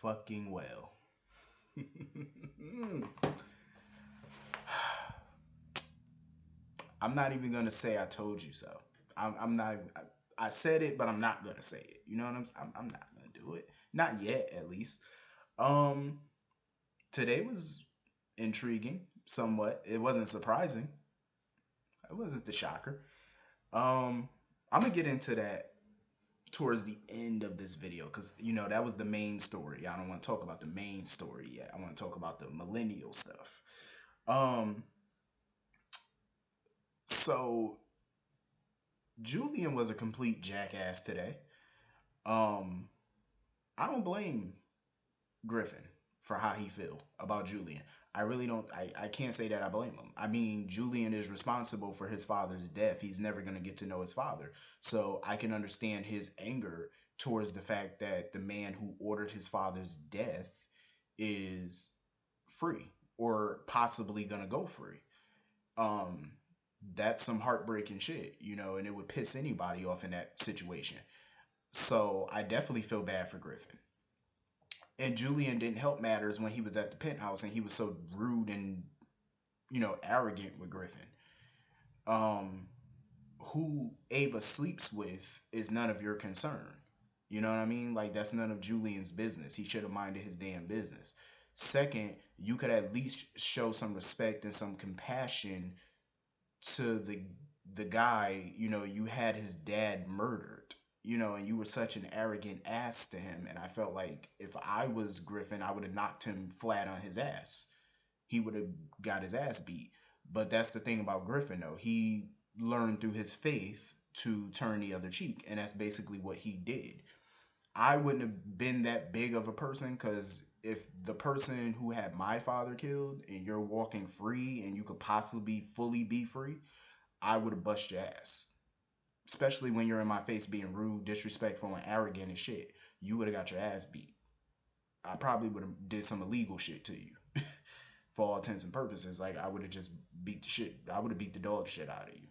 fucking well. I'm not even gonna say I told you so. I'm not. I said it, but I'm not gonna say it. You know what I'm not gonna do it. Not yet, at least. Um, Today was intriguing, somewhat. It wasn't surprising. It wasn't the shocker. Um, I'm gonna get into that towards the end of this video because that was the main story. I don't want to talk about the main story yet. I want to talk about the millennial stuff. Um, so Julian was a complete jackass today. Um, I don't blame Griffin for how he feel about Julian. I really don't. I can't say that I blame him. I mean, Julian is responsible for his father's death. He's never going to get to know his father. So I can understand his anger towards the fact that the man who ordered his father's death is free or possibly going to go free. Um, that's some heartbreaking shit, and it would piss anybody off in that situation. So I definitely feel bad for Griffin. And Julian didn't help matters when he was at the penthouse and he was so rude and arrogant with Griffin. Um, who Ava sleeps with is none of your concern. You know what I mean? Like that's none of Julian's business. He should have minded his damn business. Second, you could at least show some respect and some compassion to the guy. You had his dad murdered. And you were such an arrogant ass to him. And I felt like if I was Griffin, I would have knocked him flat on his ass. He would have got his ass beat. But that's the thing about Griffin, though. He learned through his faith to turn the other cheek. And that's basically what he did. I wouldn't have been that big of a person because if the person who had my father killed and you're walking free and you could possibly fully be free, I would have bust your ass. Especially when you're in my face being rude, disrespectful, and arrogant and shit. You would have got your ass beat. I probably would have did some illegal shit to you. For all intents and purposes, like I would have just beat the shit. I would have beat the dog shit out of you.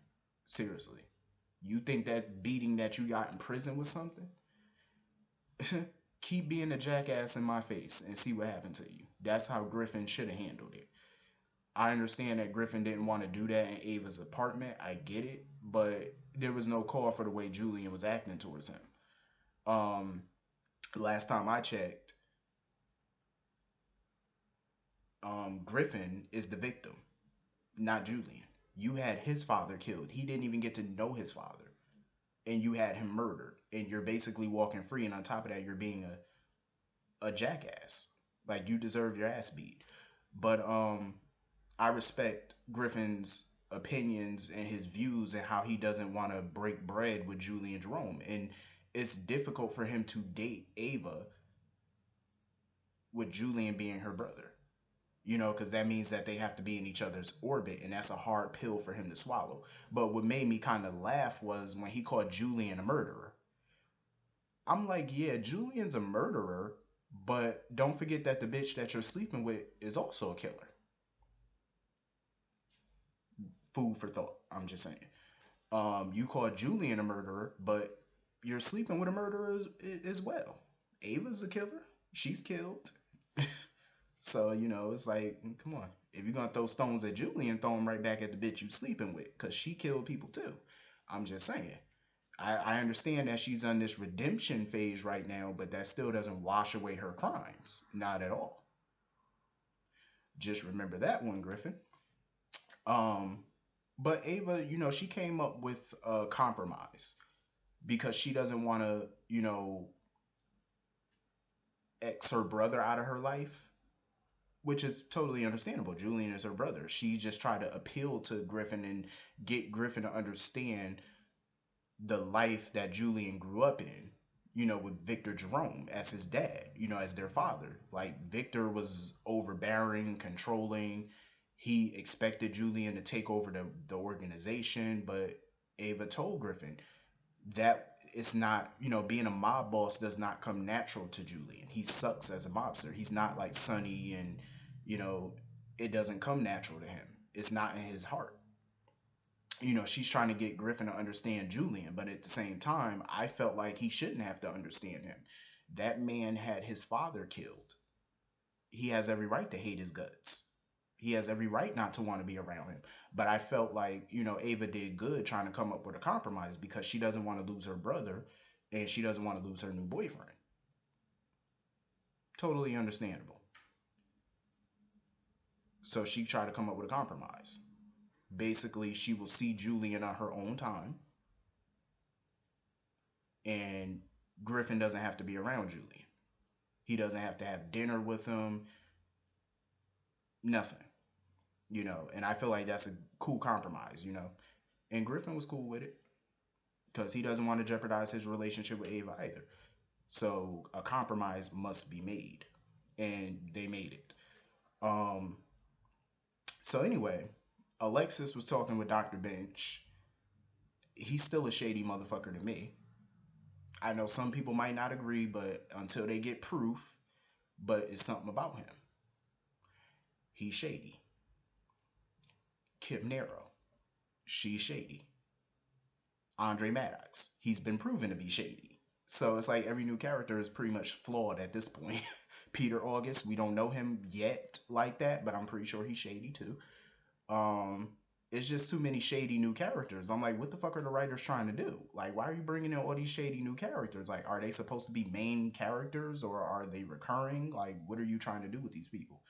Seriously. You think that beating that you got in prison was something? Keep being a jackass in my face and see what happened to you. That's how Griffin should have handled it. I understand that Griffin didn't want to do that in Ava's apartment. I get it, but there was no call for the way Julian was acting towards him. Um, Last time I checked, Griffin is the victim, not Julian. You had his father killed. He didn't even get to know his father, and you had him murdered, and you're basically walking free. And on top of that, you're being a jackass. Like you deserve your ass beat. But I respect Griffin's opinions and his views and how he doesn't want to break bread with Julie and Jerome. And it's difficult for him to date Ava with Julian being her brother. Because that means that they have to be in each other's orbit, and that's a hard pill for him to swallow. But what made me kind of laugh was when he called Julian a murderer. I'm like, yeah, Julian's a murderer, but don't forget that the bitch that you're sleeping with is also a killer. Food for thought. I'm just saying. You call Julian a murderer, but you're sleeping with a murderer as well. Ava's a killer. She's killed. So, it's like, come on. If you're going to throw stones at Julian, throw them right back at the bitch you sleeping with because she killed people too. I'm just saying. I understand that she's on this redemption phase right now, but that still doesn't wash away her crimes. Not at all. Just remember that one, Griffin. Um, but Ava, she came up with a compromise because she doesn't want to, ex her brother out of her life, which is totally understandable. Julian is her brother. She just tried to appeal to Griffin and get Griffin to understand the life that Julian grew up in, with Victor Jerome as his dad, as their father. Like Victor was overbearing, controlling. He expected Julian to take over the organization, but Ava told Griffin that it's not, being a mob boss does not come natural to Julian. He sucks as a mobster. He's not like Sonny and, you know, it doesn't come natural to him. It's not in his heart. she's trying to get Griffin to understand Julian, but at the same time, I felt like he shouldn't have to understand him. That man had his father killed. He has every right to hate his guts. He has every right not to want to be around him. But I felt like, Ava did good trying to come up with a compromise because she doesn't want to lose her brother and she doesn't want to lose her new boyfriend. Totally understandable. So she tried to come up with a compromise. Basically, she will see Julian on her own time, and Griffin doesn't have to be around Julian. He doesn't have to have dinner with him, nothing, And I feel like that's a cool compromise. And Griffin was cool with it because he doesn't want to jeopardize his relationship with Ava either. So a compromise must be made, and they made it. Um. So anyway, Alexis was talking with Dr. Bench. He's still a shady motherfucker to me. I know some people might not agree, but until they get proof, but it's something about him. He's shady. Kip Nero, she's shady. Andre Maddox, he's been proven to be shady. So it's like every new character is pretty much flawed at this point. Peter August, we don't know him yet like that, but I'm pretty sure he's shady too. Um, it's just too many shady new characters. I'm like, what the fuck are the writers trying to do? Like, why are you bringing in all these shady new characters? Like, are they supposed to be main characters or are they recurring? Like, what are you trying to do with these people?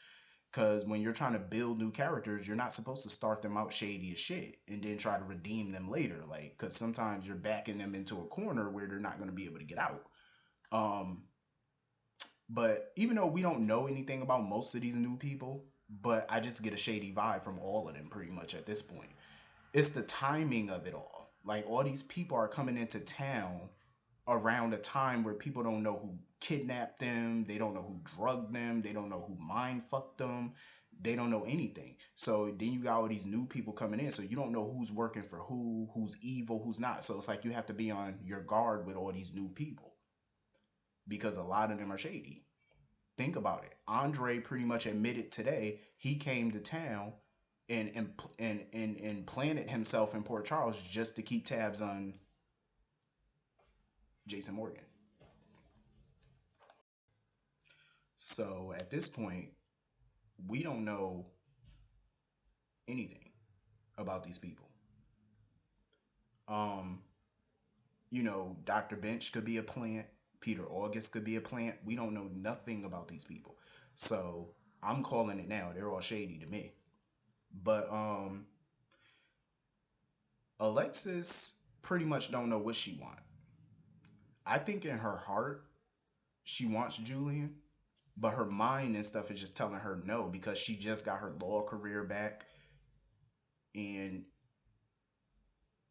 Because when you're trying to build new characters, you're not supposed to start them out shady as shit and then try to redeem them later. Like, because sometimes you're backing them into a corner where they're not going to be able to get out. Um, but even though we don't know anything about most of these new people, but I just get a shady vibe from all of them pretty much at this point. It's the timing of it all. Like all these people are coming into town around a time where people don't know who kidnapped them, they don't know who drugged them, they don't know who mind fucked them, they don't know anything. So then you got all these new people coming in, so you don't know who's working for who, who's evil, who's not. So it's like you have to be on your guard with all these new people because a lot of them are shady. Think about it. Andre pretty much admitted today he came to town and planted himself in Port Charles just to keep tabs on Jason Morgan. So at this point, we don't know anything about these people. Um, Dr. Bench could be a plant. Peter August could be a plant. We don't know nothing about these people. So I'm calling it now. They're all shady to me. But Alexis pretty much don't know what she wants. I think in her heart she wants Julian, but her mind and stuff is just telling her no because she just got her law career back and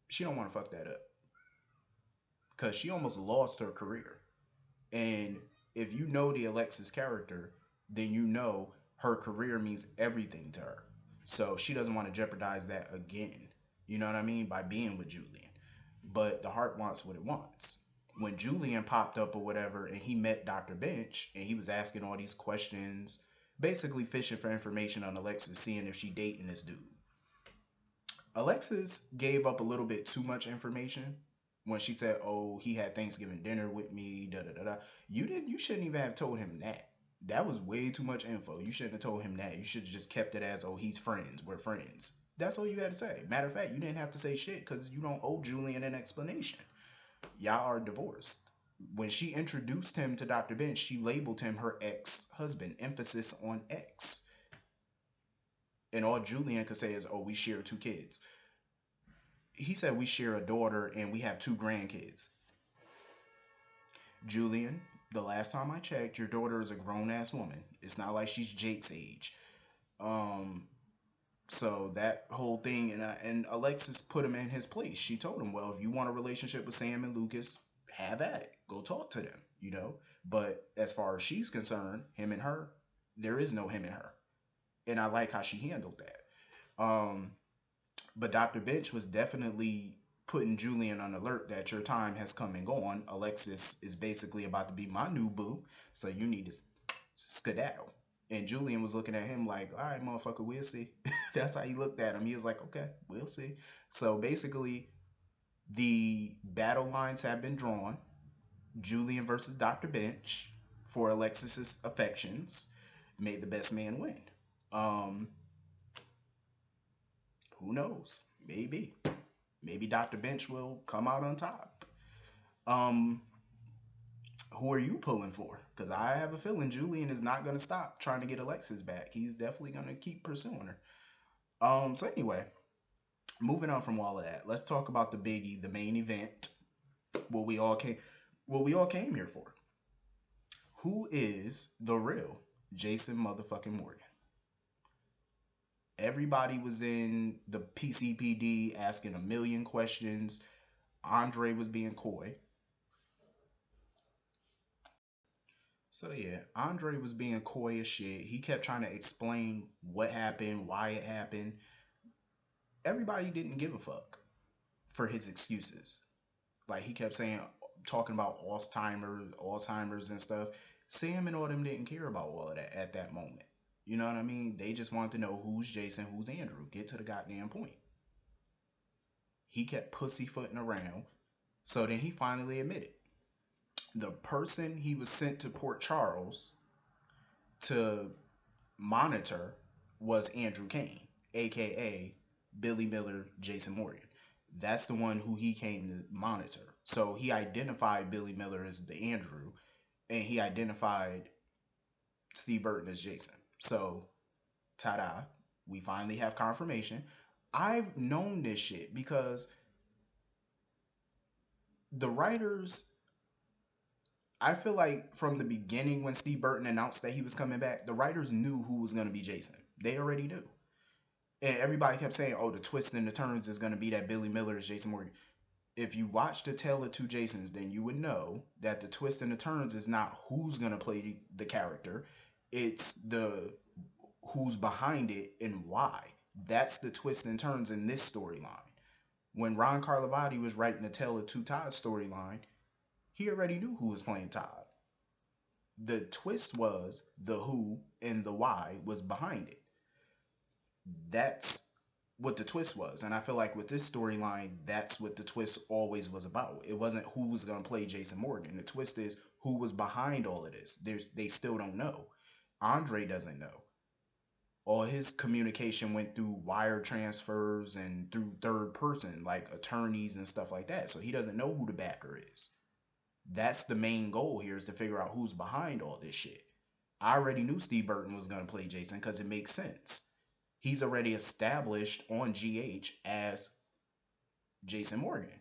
she don't want to fuck that up because she almost lost her career. And if you know the Alexis character, then you know her career means everything to her. So she doesn't want to jeopardize that again. You know what I mean? By being with Julian. But the heart wants what it wants. When Julian popped up or whatever and he met Dr. Bench and he was asking all these questions, basically fishing for information on Alexis, seeing if she dating this dude. Alexis gave up a little bit too much information when she said, "Oh, he had Thanksgiving dinner with me." Da da da da. You didn't. You shouldn't even have told him that. That was way too much info. You shouldn't have told him that. You should have just kept it as, "Oh, he's friends. We're friends." That's all you had to say. Matter of fact, you didn't have to say shit because you don't owe Julian an explanation. Y'all are divorced. When she introduced him to Dr. Bench, she labeled him her ex-husband. Emphasis on ex. And all Julian could say is, "Oh, we share two kids." He said we share a daughter and we have two grandkids. Julian, the last time I checked, your daughter is a grown ass woman. It's not like she's Jake's age. Um, so that whole thing, and Alexis put him in his place. She told him, well, if you want a relationship with Sam and Lucas, have at it. Go talk to them. But as far as she's concerned, him and her, there is no him and her, and I like how she handled that. But Dr. Bench was definitely putting Julian on alert that your time has come and gone. Alexis is basically about to be my new boo, so you need to skedaddle. And Julian was looking at him like, all right, motherfucker, we'll see. That's how he looked at him. He was like, okay, we'll see. So basically, the battle lines have been drawn. Julian versus Dr. Bench for Alexis's affections. May the best man win. Um, who knows? Maybe. Maybe Dr. Bench will come out on top. Um, who are you pulling for? Because I have a feeling Julian is not going to stop trying to get Alexis back. He's definitely going to keep pursuing her. So anyway, moving on from all of that, let's talk about the biggie, the main event, what we all came, what we all came here for. Who is the real Jason motherfucking Morgan? Everybody was in the PCPD asking a million questions. Andre was being coy. So yeah, Andre was being coy as shit. He kept trying to explain what happened, why it happened. Everybody didn't give a fuck for his excuses. Like he kept saying, talking about Alzheimer's and stuff. Sam and all them didn't care about all of that at that moment. You know what I mean? They just wanted to know who's Jason, who's Andrew. Get to the goddamn point. He kept pussyfooting around. So then he finally admitted. The person he was sent to Port Charles to monitor was Andrew Kane, aka Billy Miller, Jason Morgan. That's the one who he came to monitor. So he identified Billy Miller as the Andrew, and he identified Steve Burton as Jason. So, ta-da, we finally have confirmation. I've known this shit because the writers, I feel like from the beginning when Steve Burton announced that he was coming back, the writers knew who was going to be Jason. They already knew. And everybody kept saying, "Oh, the twist and the turns is going to be that Billy Miller is Jason Morgan." If you watch the Tale of Two Jasons, then you would know that the twist and the turns is not who's going to play the character, it's the who's behind it and why. That's the twist and turns in this storyline. When Ron Carlivati was writing the Tale of Two Todd storyline, he already knew who was playing Todd. The twist was the who and the why was behind it. That's what the twist was. And I feel like with this storyline, that's what the twist always was about. It wasn't who was going to play Jason Morgan. The twist is who was behind all of this. They still don't know. Andre doesn't know. All his communication went through wire transfers and through third person, like attorneys and stuff like that. So he doesn't know who the backer is. That's the main goal here, is to figure out who's behind all this shit. I already knew Steve Burton was going to play Jason because it makes sense. He's already established on GH as Jason Morgan.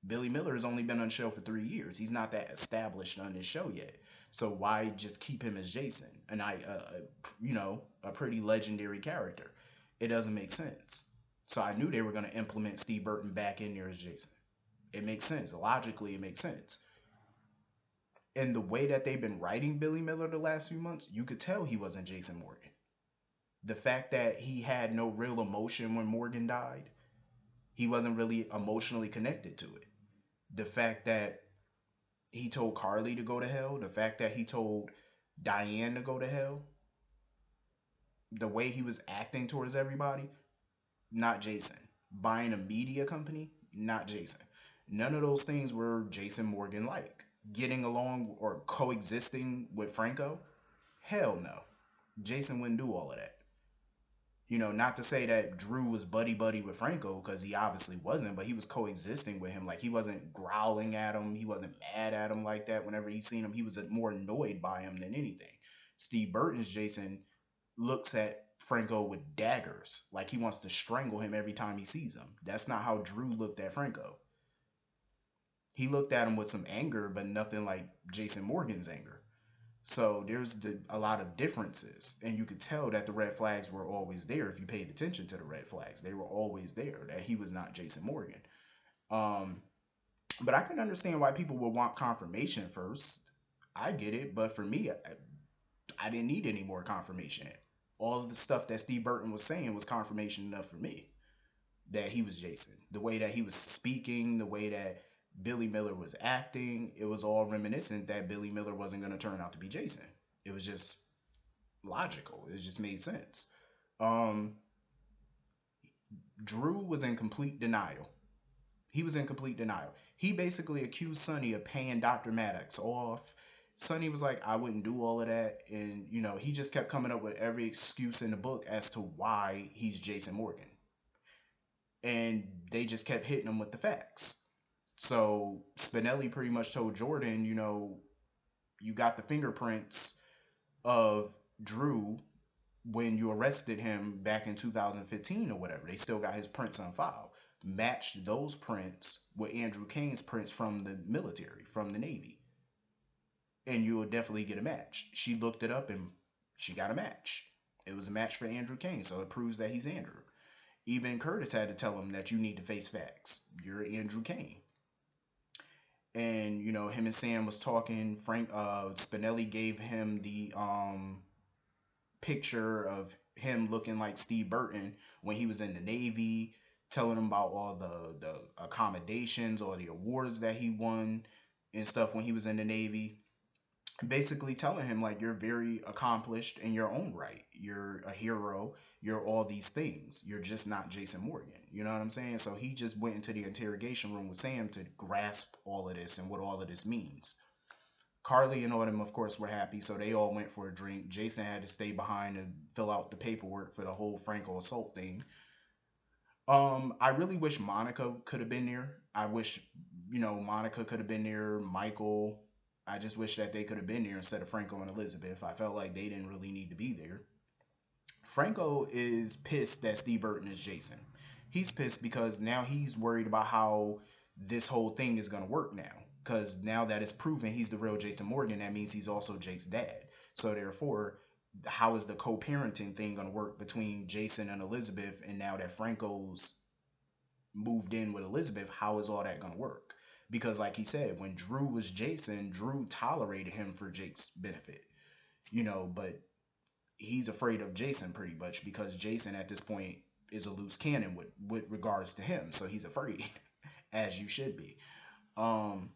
Billy Miller has only been on the show for 3 years. He's not that established on this show yet. So why just keep him as Jason? And a pretty legendary character. It doesn't make sense. So I knew they were going to implement Steve Burton back in there as Jason. It makes sense. Logically, it makes sense. And the way that they've been writing Billy Miller the last few months, you could tell he wasn't Jason Morgan. The fact that he had no real emotion when Morgan died, he wasn't really emotionally connected to it. The fact that he told Carly to go to hell, the fact that he told Diane to go to hell, the way he was acting towards everybody, not Jason. Buying a media company, not Jason. None of those things were Jason Morgan like. Getting along or coexisting with Franco, hell no. Jason wouldn't do all of that. Not to say that Drew was buddy buddy with Franco, because he obviously wasn't, but he was coexisting with him. Like, he wasn't growling at him, he wasn't mad at him like that. Whenever he seen him, he was more annoyed by him than anything. Steve Burton's Jason looks at Franco with daggers, like he wants to strangle him every time he sees him. That's not how Drew looked at Franco. He looked at him with some anger, but nothing like Jason Morgan's anger. So there's a lot of differences, and you could tell that the red flags were always there. If you paid attention to the red flags, they were always there, that he was not Jason Morgan. Um, but I can understand why people would want confirmation first. I get it, but for me, I didn't need any more confirmation. All of the stuff that Steve Burton was saying was confirmation enough for me that he was Jason. The way that he was speaking, the way that Billy Miller was acting, it was all reminiscent that Billy Miller wasn't going to turn out to be Jason. It was just logical. It just made sense. Um, Drew was in complete denial. He was in complete denial. He basically accused Sonny of paying Dr. Maddox off. Sonny was like, I wouldn't do all of that. And, he just kept coming up with every excuse in the book as to why he's Jason Morgan. And they just kept hitting him with the facts. So Spinelli pretty much told Jordan, you got the fingerprints of Drew when you arrested him back in 2015 or whatever. They still got his prints on file. Matched those prints with Andrew Kane's prints from the military, from the Navy, and you will definitely get a match. She looked it up and she got a match. It was a match for Andrew Kane, so it proves that he's Andrew. Even Curtis had to tell him that you need to face facts. You're Andrew Kane. And him and Sam was talking. Frank Spinelli gave him the picture of him looking like Steve Burton when he was in the Navy, telling him about all the accommodations or the awards that he won and stuff when he was in the Navy. Basically telling him like you're very accomplished in your own right. You're a hero. You're all these things. You're just not Jason Morgan. You know what I'm saying? So he just went into the interrogation room with Sam to grasp all of this and what all of this means. Carly and Autumn, of course, were happy, so they all went for a drink. Jason had to stay behind and fill out the paperwork for the whole Franco assault thing. I really wish Monica could have been there. I wish, Monica could have been there. Michael. I just wish that they could have been there instead of Franco and Elizabeth. I felt like they didn't really need to be there. Franco is pissed that Steve Burton is Jason. He's pissed because now he's worried about how this whole thing is going to work now. Because now that it's proven he's the real Jason Morgan, that means he's also Jake's dad. So therefore, how is the co-parenting thing going to work between Jason and Elizabeth? And now that Franco's moved in with Elizabeth, how is all that going to work? Because like he said, when Drew was Jason, Drew tolerated him for Jake's benefit. But he's afraid of Jason pretty much because Jason at this point is a loose cannon with regards to him. So he's afraid, as you should be. Um,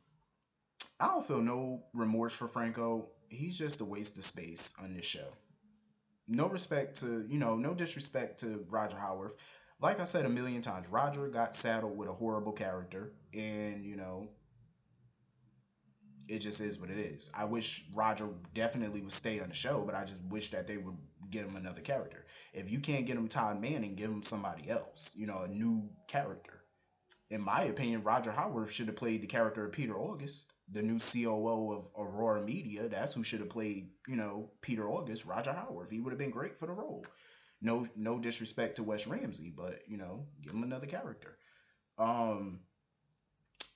I don't feel no remorse for Franco. He's just a waste of space on this show. No respect to, no disrespect to Roger Howarth. Like I said a million times, Roger got saddled with a horrible character, and it just is what it is. I wish Roger definitely would stay on the show, but I just wish that they would get him another character. If you can't get him Todd Manning, give him somebody else, a new character. In my opinion, Roger Howarth should have played the character of Peter August, the new COO of Aurora Media. That's who should have played, Peter August, Roger Howarth. He would have been great for the role. No disrespect to Wes Ramsey, but give him another character. Um,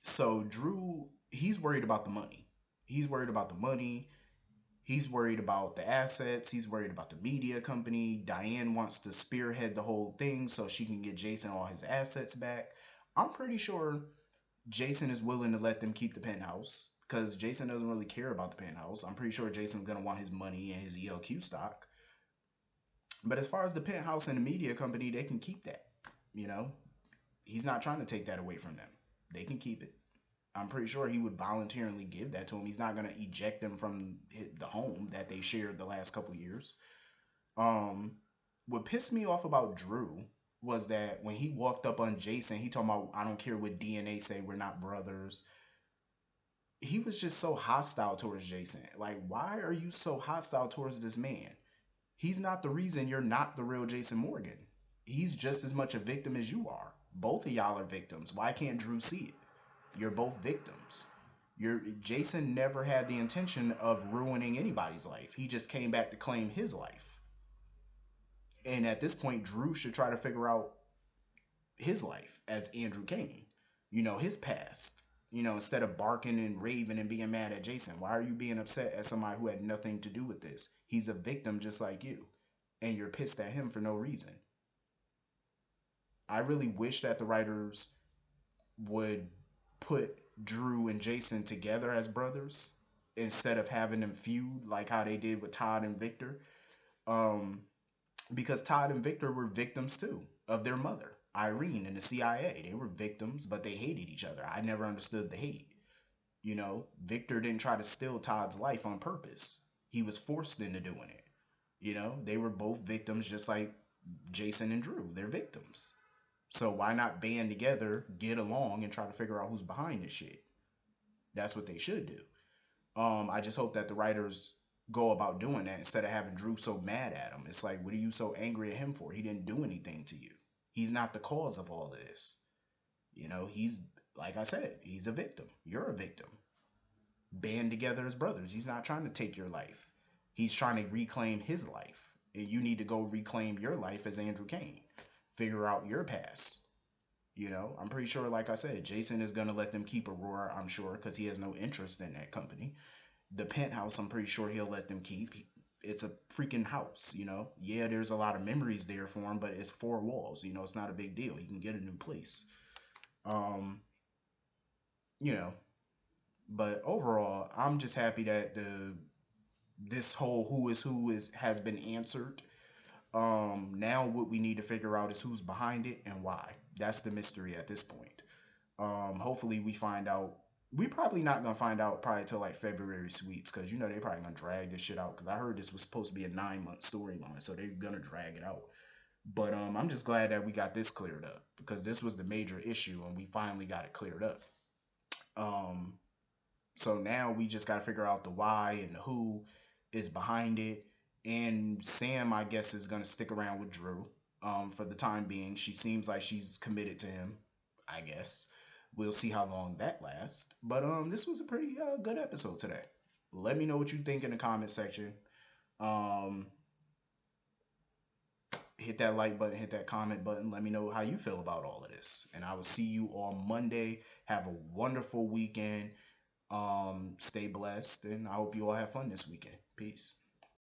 so Drew, he's worried about the money. He's worried about the money. He's worried about the assets. He's worried about the media company. Diane wants to spearhead the whole thing so she can get Jason all his assets back. I'm pretty sure Jason is willing to let them keep the penthouse because Jason doesn't really care about the penthouse. I'm pretty sure Jason's going to want his money and his ELQ stock. But as far as the penthouse and the media company, they can keep that. You know, he's not trying to take that away from them. They can keep it. I'm pretty sure he would voluntarily give that to him. He's not going to eject them from the home that they shared the last couple years. Um, what pissed me off about Drew was that when he walked up on Jason, he talking about I don't care what DNA say, we're not brothers. He was just so hostile towards Jason. Like, why are you so hostile towards this man? He's not the reason you're not the real Jason Morgan. He's just as much a victim as you are. Both of y'all are victims. Why can't Drew see it? You're both victims. Jason never had the intention of ruining anybody's life. He just came back to claim his life. And at this point, Drew should try to figure out his life as Andrew Kane. His past. Instead of barking and raving and being mad at Jason, why are you being upset at somebody who had nothing to do with this? He's a victim just like you. And you're pissed at him for no reason. I really wish that the writers would put Drew and Jason together as brothers instead of having them feud like how they did with Todd and Victor. Um, because Todd and Victor were victims too of their mother, Irene, and the CIA. They were victims, but they hated each other. I never understood the hate. Victor didn't try to steal Todd's life on purpose. He was forced into doing it. You know, they were both victims, just like Jason and Drew. They're victims. So why not band together, get along, and try to figure out who's behind this shit? That's what they should do. I just hope that the writers go about doing that instead of having Drew so mad at him. It's like, what are you so angry at him for? He didn't do anything to you. He's not the cause of all of this. You know, he's like I said, he's a victim. You're a victim. Band together as brothers. He's not trying to take your life. He's trying to reclaim his life. And you need to go reclaim your life as Andrew Kane. Figure out your past. You know, I'm pretty sure, like I said, Jason is gonna let them keep Aurora. I'm sure because he has no interest in that company. The penthouse, I'm pretty sure he'll let them keep. It's a freaking house, you know. Yeah, there's a lot of memories there for him, but it's four walls. You know, it's not a big deal. He can get a new place. Um, you know, but overall, I'm just happy that the this whole who is has been answered. Now what we need to figure out is who's behind it and why. That's the mystery at this point. Hopefully we find out. We probably not gonna find out probably till like February sweeps because you know they probably gonna drag this shit out because I heard this was supposed to be a 9 month storyline, so they're gonna drag it out. But I'm just glad that we got this cleared up because this was the major issue and we finally got it cleared up. Um, so now we just got to figure out the why and the who is behind it. And Sam, I guess, is gonna stick around with Drew for the time being. She seems like she's committed to him. I guess we'll see how long that lasts. But this was a pretty good episode today. Let me know what you think in the comment section. Um, hit that like button, hit that comment button. Let me know how you feel about all of this. And I will see you on Monday. Have a wonderful weekend. Stay blessed, and I hope you all have fun this weekend. Peace.